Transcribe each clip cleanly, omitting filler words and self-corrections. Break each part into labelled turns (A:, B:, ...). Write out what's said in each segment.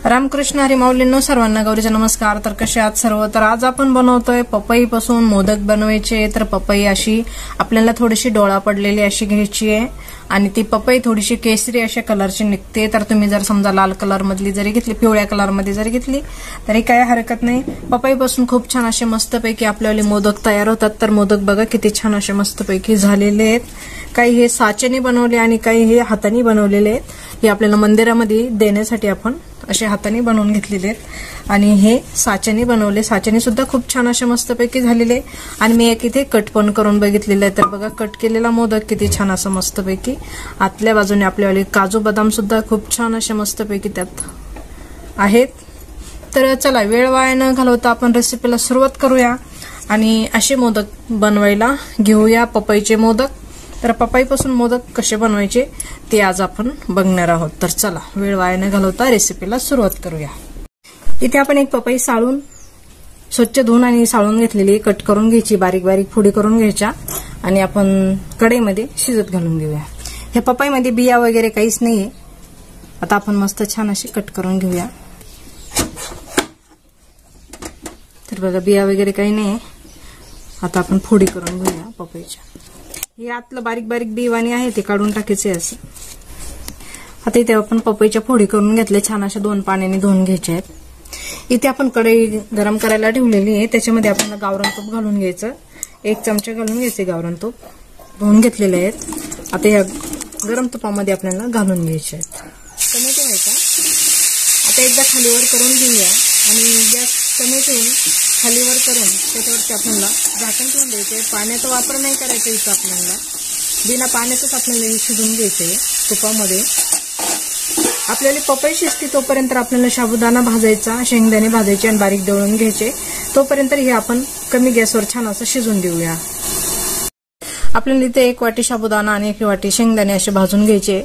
A: रामकृष्ण हरी माऊलींनो, सर्वांना गौरीचा नमस्कार। तर कसे आहात सर्व? तर आज आपण बनवतोय पपई पासून मोदक बनवायचे। तर पपई अशी आपल्याला थोडीशी डोळा पडलेली अशी घ्यायची आहे आणि ती पपई थोडीशी केसरी अशा कलरची निघते। तर तुम्ही जर समजा लाल कलर मधली जरी घेतली, पिवळ्या कलर मध्ये जरी घेतली तरी काही हरकत नाही। पपई पासून खूप छान असे मस्तपैकी आपल्याला मोदक तयार होतात। तर मोदक बघा किती छान असे मस्तपैकी झालेले आहेत। काही हे साचेने बनवले आणि काही हे हाताने बनवलेले आहेत। हे आपल्याला मंदिरामध्ये देण्यासाठी आपण असे हाताने बनवून घेतलेले आहेत आणि हे साचेने बनवले। साचेने सुद्धा खूप छान असे मस्तपैकी झालेले आणि मी एक इथे कट पण करून बघितलेलं आहे। तर बघा कट केलेला मोदक किती छान असं मस्तपैकी आतल्या बाजूने आपल्यावाले काजू बदाम सुद्धा खूप छान असे मस्तपैकी त्यात आहेत। तर चला वेळ वाया न घालवता आपण रेसिपीला सुरुवात करूया आणि असे मोदक बनवायला घेऊया, पपईचे मोदक। तर पपईपासून मोदक कसे बनवायचे ते आज आपण बघणार आहोत। तर चला वेळ वाया न घालवता रेसिपीला सुरुवात करूया। इथे आपण एक पपई साळून स्वच्छ धुवून आणि साळून घेतलेली कट करून घ्यायची, बारीक बारीक फोडी करून घ्यायच्या आणि आपण कढईमध्ये शिजत घालून घेऊया। ह्या पपईमध्ये बिया वगैरे काहीच नाहीये। आता आपण मस्त छान अशी कट करून घेऊया। तर बघा बिया वगैरे काही नाही। आता आपण फोडी करून घेऊया पपईच्या। हे आतलं बारीक बारीक बिवाणी आहे ते काढून टाकायचे असं। आता इथे आपण पपईच्या फोडी करून घेतले, छान अशा 2 पाण्याने धुवून घ्यायचे आहेत। इथे आपण कढई गरम करायला ठेवलेली आहे, त्याच्यामध्ये आपल्याला गावरान तूप घालून घ्यायचं। 1 चमचा घालून घ्यायचे गावरान तूप, धुवून घेतलेले आहेत। आता या गरम तुपामध्ये आपल्याला घालून घ्यायचे आहेत। कमी ठेवायचा। आता एकदा खालीवर करून घेऊया आणि गॅस कमी ठेवून खालीवर करून त्याच्यावरती आपल्याला झाकण ठेवून द्यायचे। पाण्याचा वापर नाही करायचा इथं, आपल्याला बिना पाण्याचंच आपल्याला शिजून घ्यायचंय तुपामध्ये। आपल्याला पपई शिजते तोपर्यंत आपल्याला साबुदाणा भाजायचा, शेंगदाणे भाजायचे आणि बारीक दळून घ्यायचे। तोपर्यंत हे आपण कमी गॅसवर छान असं शिजून देऊया। आपल्याला इथे 1 वाटी साबुदाणा आणि 1 वाटी शेंगदाणे असे भाजून घ्यायचे।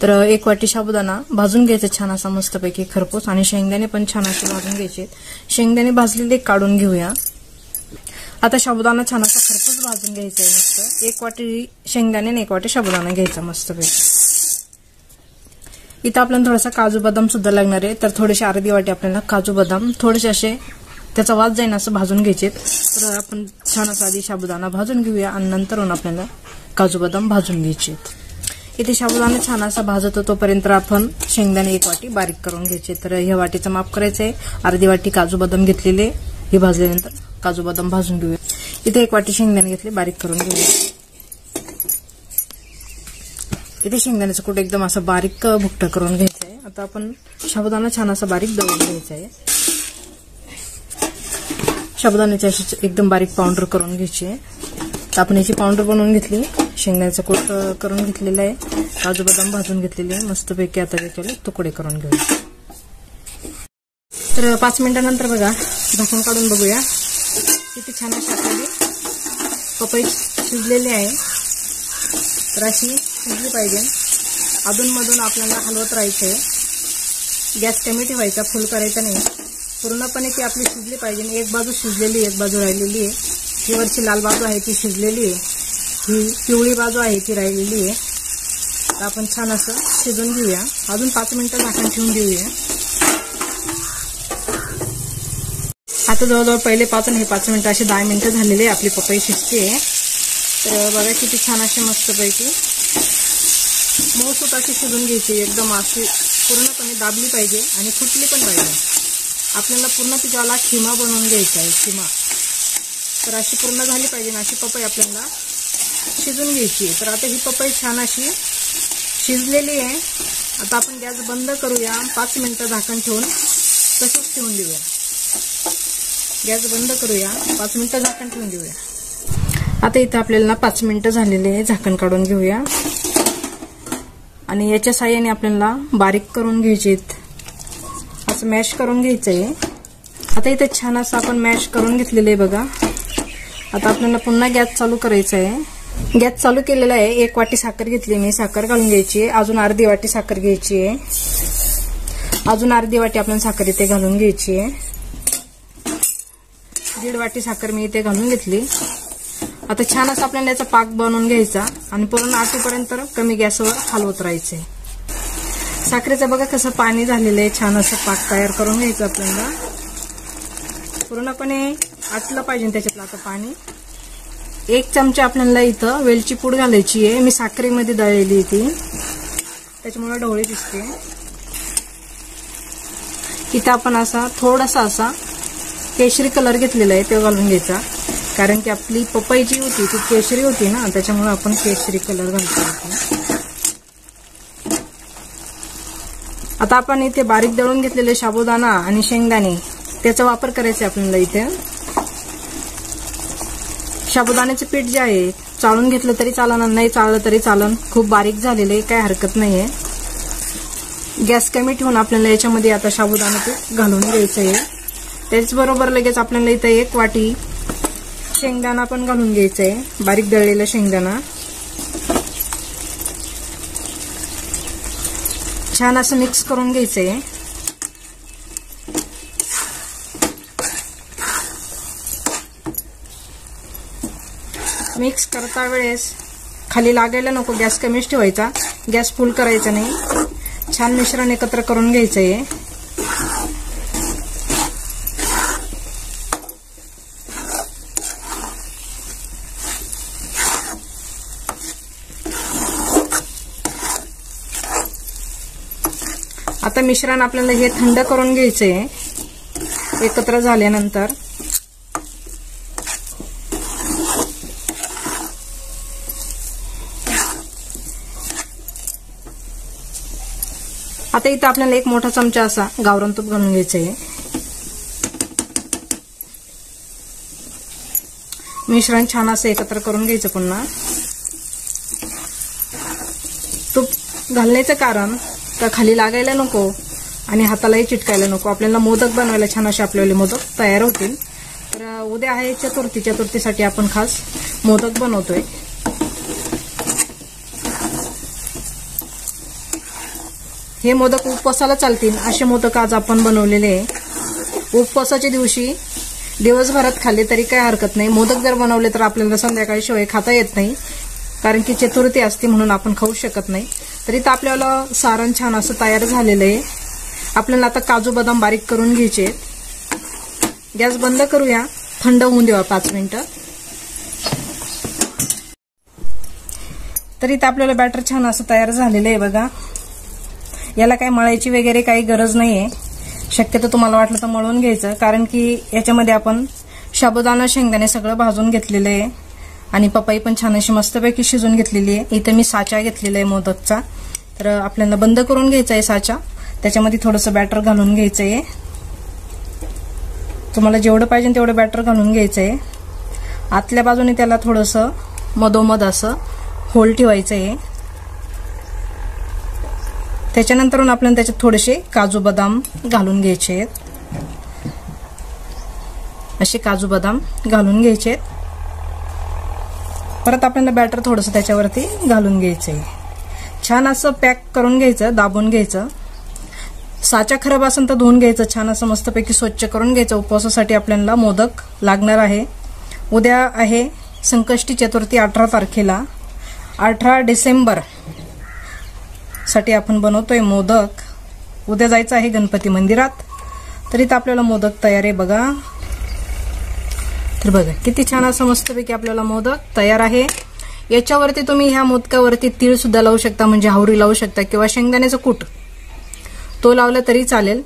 A: तर 1 वाटी साबुदाणा भाजून घ्यायचा छान असा मस्तपैकी खरपूस आणि शेंगदाणे पण छान असे भाजून घ्यायचे। शेंगदाणे भाजलेले काढून घेऊया। आता साबुदाणा छान असा खरपूस भाजून घ्यायचा आहे मस्त। 1 वाटी शेंगदाणे आणि 1 वाटी साबुदाणा घ्यायचा मस्तपैकी। इथं आपल्याला थोडासा काजू बदाम सुद्धा लागणार आहे। तर थोडेसे अर्धी वाटी आपल्याला काजू बदाम थोडेसे असे त्याचा वास जाईन असं भाजून घ्यायचे। तर आपण छान असा आधी साबुदाणा भाजून घेऊया आणि नंतरून आपल्याला काजू बदाम भाजून घ्यायचे। इथे साबुदाणा छान असा भाजतो तोपर्यंत आपण शेंगदाणे 1 वाटी बारीक करून घ्यायचे। तर ह्या वाटीचं माप करायचं आहे। अर्धी वाटी काजू बदाम घेतलेले, हे भाजल्यानंतर काजू बदाम भाजून घेऊया। इथे 1 वाटी शेंगदाणे घेतले, बारीक करून घेऊया। इथे शेंगदाण्याचं कूट एकदम असं बारीक भुकटं करून घ्यायचं आहे। आता आपण साबुदाणा छान असा बारीक दळून घ्यायचा आहे। साबुदाण्याची अशी एकदम बारीक पावडर करून घ्यायची आहे। तर आपण याची पावडर बनवून घेतली, शेंगदाण्याचा कूट करून घेतलेला आहे, काजू बदाम भाजून घेतलेले आहे मस्तपैकी। आता त्याच्यावर तुकडे करून घेऊया। तर 5 मिनिटांनंतर बघा झाकण काढून बघूया किती छान अशी आपली पपई शिजलेली आहे। तर अशी शिजली पाहिजे, अधूनमधून आपल्याला हलवत राहायचंय। गॅस कमी ठेवायचा, फुल करायचा नाही, पूर्णपणे ती आपली शिजली पाहिजे। एक बाजू शिजलेली, एक बाजू राहिलेली आहे। ही वरची लाल बाजू आहे ती शिजलेली आहे, ही पिवळी बाजू आहे ती राहिलेली आहे। तर आपण छान असं शिजून घेऊया। अजून 5 मिनिटं झाकण ठेवून देऊया। आता जवळजवळ पहिले 5 आणि हे 5 मिनिटं असे 10 मिनिटं झालेले आपली पपई शिजते। तर बघा किती छान असे मस्तपैकी मऊसूत अशी शिजून घ्यायची, एकदम अशी पूर्णपणे दाबली पाहिजे आणि फुटली पण पाहिजे। आपल्याला पूर्ण तिच्याला खिमा बनवून घ्यायचा आहे, खिमा। तर अशी पूर्ण झाली पाहिजे, अशी पपई आपल्याला शिजून घ्यायची। तर आता ही पपई छान अशी शिजलेली आहे। आता आपण गॅस बंद करूया, 5 मिनिटं झाकण ठेवून तसंच ठेवून देऊया। गॅस बंद करूया, 5 मिनिटं झाकण ठेवून देऊया। आता इथं आपल्याला 5 मिनिटं झालेले आहे, झाकण काढून घेऊया आणि याच्या साहाय्याने आपल्याला बारीक करून घ्यायचे, असं मॅश करून घ्यायचं आहे। आता इथे छान असं आपण मॅश करून घेतलेलं आहे बघा। आता आपल्याला पुन्हा गॅस चालू करायचा आहे। गॅस चालू केलेला आहे। 1 वाटी साखर घेतली मी, साखर घालून घ्यायची आहे। अजून अर्धी वाटी साखर घ्यायची आहे, अजून अर्धी वाटी आपल्याला साखर इथे घालून घ्यायची आहे। 1.5 वाटी साखर मी इथे घालून घेतली। आता छान असं आपल्याला याचा पाक बनवून घ्यायचा आणि पूर्ण आटूपर्यंत कमी गॅसवर हलवत राहायचंय। साखरेचं बघा कसं पाणी झालेलं आहे, छान असं पाक तयार करून घ्यायचं आपल्याला. पूर्णपणे आटलं पाहिजे त्याच्यातलं आता पाणी. 1 चमचा आपल्याला इथं वेलची पूड घालायची आहे. मी साखरेमध्ये दळलेली ती, त्याच्यामुळे ढवळी दिसते. इथं आपण असा थोडासा असा केशरी कलर घेतलेला आहे, तो घालून घ्यायचा. कारण की आपली पपई जी होती ती केशरी होती ना, त्याच्यामुळे आपण केशरी कलर घालतो. आता आपण इथे बारीक दळून घेतलेले साबुदाणा आणि शेंगदाणे त्याचा वापर करायचा आपल्याला. इथे साबुदाण्याचे पीठ जे आहे चाळून घेतलं तरी चालन, नाही चाळलं तरी चालन. खूप बारीक झालेलं आहे, काही हरकत नाहीये. गॅस कमी ठेवून आपल्याला याच्यामध्ये आता साबुदाणा पीठ घालून घ्यायचं आहे. त्याचबरोबर लगेच आपल्याला इथे 1 वाटी शेंगदाणा पण घालून घ्यायचं आहे, बारीक दळलेला शेंगदाणा. छान असं मिक्स करून घ्यायचंय. मिक्स करता वेळेस खाली लागायला नको, गॅस कमीच ठेवायचा, गॅस फुल करायचा नाही. छान मिश्रण एकत्र करून घ्यायचंय. आता मिश्रण आपल्याला हे थंड करून घ्यायचंय एकत्र झाल्यानंतर. आता इथं आपल्याला 1 मोठा चमचा असा गावरान तूप घालून घ्यायचंय. मिश्रण छान असं एकत्र करून घ्यायचं. पुन्हा तूप घालण्याचं कारण का खाली लागायला नको आणि हातालाही चिटकायला नको. आपल्याला मोदक बनवायला छान असे आपल्याला मोदक तयार होतील. तर उद्या आहे चतुर्थी, चतुर्थीसाठी आपण खास मोदक बनवतोय. हे मोदक उपवासाला चालतील असे मोदक आज आपण बनवलेले आहे. उपवासाच्या दिवशी दिवसभरात खाल्ले तरी काही हरकत नाही. मोदक जर बनवले तर आपल्याला संध्याकाळी शिवाय खाता येत नाही, कारण की चतुर्थी असते म्हणून आपण खाऊ शकत नाही. तरी तर आपल्याला सारण छान असं तयार झालेलं आहे. आपल्याला आता काजू बदाम बारीक करून घ्यायचे. गॅस बंद करूया, थंड होऊन देऊया 5 मिनिटं. तरी तर आपल्याला बॅटर छान असं तयार झालेलं आहे बघा. याला काही मळायची वगैरे काही गरज नाहीये. शक्यतो तुम्हाला वाटलं तर मळून घ्यायचं, कारण की याच्यामध्ये आपण साबुदाणा शेंगदाणे सगळं भाजून घेतलेलं आहे आणि पपई पण छान अशी मस्तपैकी शिजून घेतलेली आहे. इथं मी साचा घेतलेला आहे मोदकचा. तर आपल्याला बंद करून घ्यायचा आहे साचा. त्याच्यामध्ये थोडंसं बॅटर घालून घ्यायचं आहे. तुम्हाला जेवढं पाहिजे तेवढं बॅटर घालून घ्यायचं आहे. आतल्या बाजूने त्याला थोडंसं मधोमध असं होल ठेवायचं आहे. त्याच्यानंतर आपल्याला त्याच्यात थोडेसे काजू बदाम घालून घ्यायचे आहेत. असे काजू बदाम घालून घ्यायचे आहेत. परत आपल्याला बॅटर थोडंसं त्याच्यावरती घालून घ्यायचं आहे. छान असं पॅक करून घ्यायचं, दाबून घ्यायचं. साचा खराब असेल तर धुवून घ्यायचं, छान असं मस्तपैकी स्वच्छ करून घ्यायचं. उपवासासाठी आपल्याला मोदक लागणार आहे. उद्या आहे संकष्टी चतुर्थी 18 तारखेला. 18 डिसेंबर साठी आपण बनवतोय मोदक. उद्या जायचं आहे गणपती मंदिरात. तरी तर आपल्याला मोदक तयार आहे बघा. तर बघा किती छान असं मस्तपैकी आपल्याला मोदक तयार आहे. याच्यावरती तुम्ही ह्या मोदकावरती तीळ सुद्धा लावू शकता, म्हणजे हावरी लावू शकता, किंवा शेंगदाण्याचं कूट तो लावला तरी चालेल.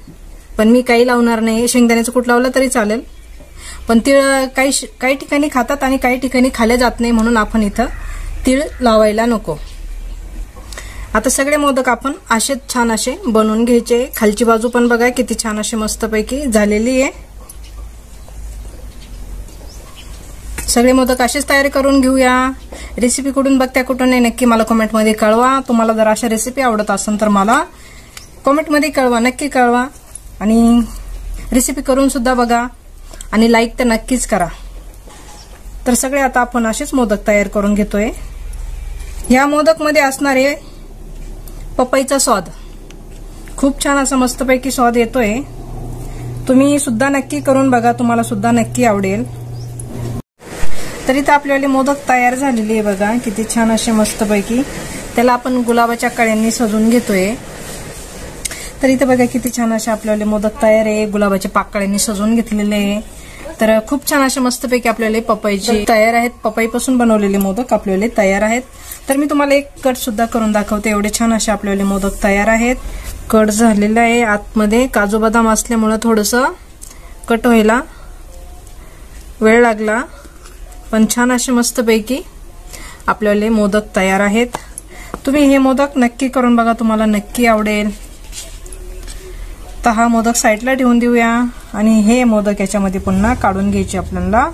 A: पण मी काही लावणार नाही. शेंगदाण्याचं कूट लावलं तरी चालेल, पण तीळ काही ठिकाणी खातात आणि काही ठिकाणी खाल्ले जात नाही, म्हणून आपण इथं तीळ लावायला नको. आता सगळे मोदक आपण असेच छान असे बनवून घ्यायचे. खालची बाजू पण बघा किती छान अशी मस्तपैकी झालेली आहे. सगळे मोदक असेच तयारी करून घेऊया. रेसिपी कुठून बघता कुठून नाही नक्की मला कमेंटमध्ये कळवा. तुम्हाला जर अशा रेसिपी आवडत असेल तर मला कमेंटमध्ये कळवा, नक्की कळवा. आणि रेसिपी करून सुद्धा बघा आणि लाईक तर नक्कीच करा. तर सगळे आता आपण असेच मोदक तयार करून घेतोय. या मोदकमध्ये असणारे पपईचा स्वाद खूप छान असा मस्तपैकी स्वाद येतोय. तुम्ही सुद्धा नक्की करून बघा, तुम्हाला सुद्धा नक्की आवडेल. तरी तर आपल्याला मोदक तयार झालेली आहे बघा किती छान असे मस्तपैकी. त्याला आपण गुलाबाच्या कळ्यांनी सजवून घेतोय. तर इथे बघा किती छान असे आपल्याला मोदक तयार आहे, गुलाबाच्या पाकळ्यांनी सजवून घेतलेले आहे। तर खूप छान असे मस्तपैकी आपल्याला पपईचे तयार आहेत, पपईपासून बनवलेले मोदक आपल्याला तयार आहेत। तर मी तुम्हाला एक कट सुद्धा करून दाखवते, एवढे छान असे आपल्याला मोदक तयार आहेत। कट झालेला आहे, आतमध्ये काजू बदाम असल्यामुळे थोडंसं कट व्हायला वेळ लागला, पण छान असे मस्तपैकी आपल्याला मोदक तयार आहेत। तुम्ही हे मोदक नक्की करून बघा, तुम्हाला नक्की आवडेल। तर हा मोदक साईडला ठेवून देऊया आणि हे मोदक याच्यामध्ये पुन्हा काढून घ्यायचे आपल्याला।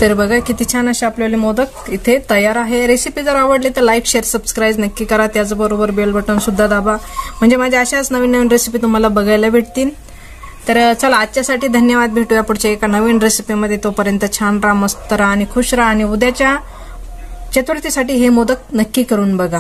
A: तर बघा किती छान असे आपल्याला मोदक इथे तयार आहे। रेसिपी जर आवडली तर लाईक शेअर सबस्क्राईब नक्की करा, त्याचबरोबर बेल बटन सुद्धा दाबा, म्हणजे माझ्या अशाच नवीन नवीन रेसिपी तुम्हाला बघायला भेटतील। तर चला आजच्यासाठी धन्यवाद, भेटूया पुढच्या एका नवीन रेसिपीमध्ये। तोपर्यंत छान राहा, मस्त राहा आणि खुश राहा, आणि उद्याच्या चतुर्थीसाठी हे मोदक नक्की करून बघा।